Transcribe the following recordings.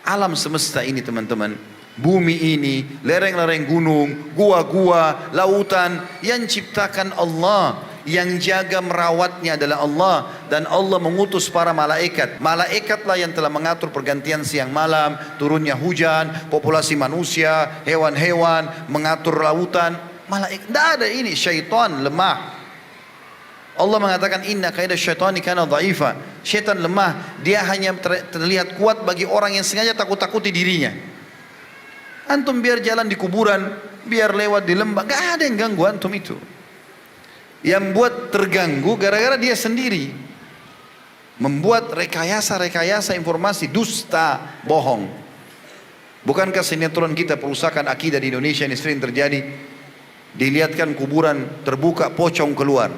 Alam semesta ini teman-teman, bumi ini, lereng-lereng gunung, gua-gua, lautan, yang ciptakan Allah, yang jaga merawatnya adalah Allah, dan Allah mengutus para malaikat. Malaikatlah yang telah mengatur pergantian siang malam, turunnya hujan, populasi manusia, hewan-hewan, mengatur lautan. Malaikat, tidak ada ini, syaitan lemah. Allah mengatakan inna kaida syaitani kana dhaifa. Syaitan lemah, dia hanya terlihat kuat bagi orang yang sengaja takut-takuti dirinya. Antum biar jalan di kuburan, biar lewat di lembah, gak ada yang ganggu antum itu. Yang buat terganggu gara-gara dia sendiri membuat rekayasa-rekayasa informasi dusta, bohong. Bukankah sinetron kita perusakan akidah di Indonesia ini sering terjadi? Dilihatkan kuburan terbuka, pocong keluar.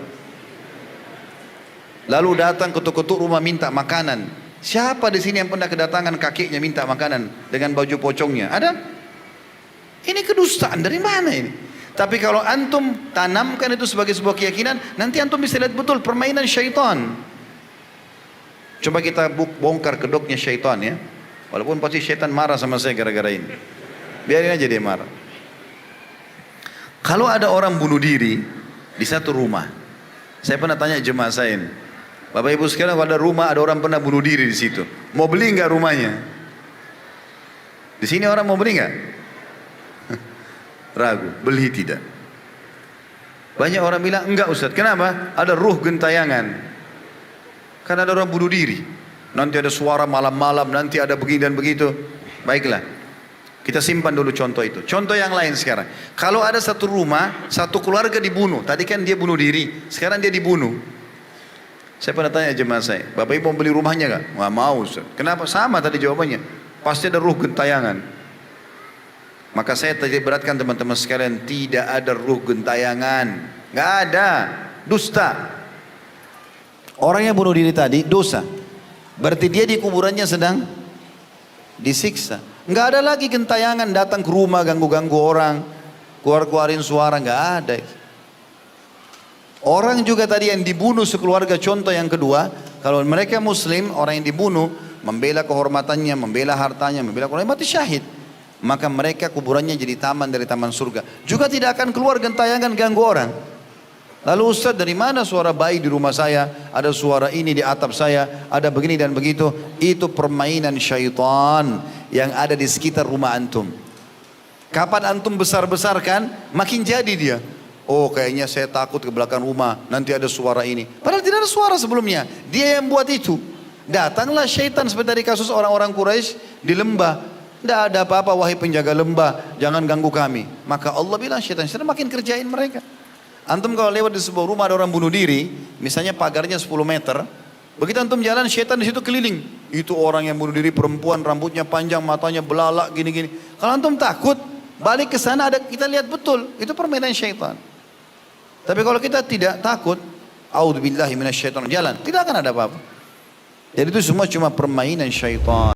Lalu datang ketuk-ketuk rumah minta makanan. Siapa di sini yang pernah kedatangan kakeknya minta makanan dengan baju pocongnya? Ada? Ini kedustaan dari mana ini? Tapi kalau antum tanamkan itu sebagai sebuah keyakinan, nanti antum bisa lihat betul permainan syaitan. Coba kita bongkar kedoknya syaitan ya. Walaupun pasti syaitan marah sama saya gara-gara ini. Biarin aja dia marah. Kalau ada orang bunuh diri di satu rumah, saya pernah tanya jemaah saya ini, Bapak Ibu sekalian, kalau ada rumah, ada orang pernah bunuh diri di situ, mau beli nggak rumahnya? Di sini orang mau beli nggak? Ragu, beli tidak. Banyak orang bilang enggak Ustaz. Kenapa? Ada ruh gentayangan. Karena ada orang bunuh diri. Nanti ada suara malam-malam, nanti ada begini dan begitu. Baiklah, kita simpan dulu contoh itu. Contoh yang lain sekarang. Kalau ada satu rumah, satu keluarga dibunuh. Tadi kan dia bunuh diri, sekarang dia dibunuh. Saya pernah tanya jemaah saya, Bapak Ibu mau beli rumahnya nggak? Nggak mau Ustaz. Kenapa? Sama tadi jawabannya. Pasti ada ruh gentayangan. Maka saya tadi beratkan teman-teman sekalian, tidak ada ruh gentayangan. Nggak ada. Dusta. Orang yang bunuh diri tadi dosa. Berarti dia di kuburannya sedang disiksa. Nggak ada lagi gentayangan datang ke rumah ganggu-ganggu orang, keluarin suara, nggak ada. Orang juga tadi yang dibunuh sekeluarga, contoh yang kedua, kalau mereka muslim, orang yang dibunuh membela kehormatannya, membela hartanya, membela keluarga, mati syahid. Maka mereka kuburannya jadi taman dari taman surga. Juga tidak akan keluar gentayangan ganggu orang. Lalu Ustaz, dari mana suara bayi di rumah saya? Ada suara ini di atap saya, ada begini dan begitu. Itu permainan syaitan yang ada di sekitar rumah antum. Kapan antum besar-besarkan, makin jadi dia. Oh kayaknya saya takut ke belakang rumah, nanti ada suara ini. Padahal tidak ada suara sebelumnya, dia yang buat itu. Datanglah syaitan seperti dari kasus orang-orang Quraisy di lembah. Tidak ada apa-apa wahai penjaga lembah, jangan ganggu kami. Maka Allah bilang syaitan makin kerjain mereka. Antum kalau lewat di sebuah rumah ada orang bunuh diri, misalnya pagarnya 10 meter, begitu antum jalan syaitan di situ keliling. Itu orang yang bunuh diri, perempuan, rambutnya panjang, matanya belalak gini-gini. Kalau antum takut, balik ke sana ada kita lihat betul, itu permainan syaitan. Tapi kalau kita tidak takut, a'udzubillahi minasyaitonir jalan, tidak akan ada apa-apa. Jadi itu semua cuma permainan syaitan.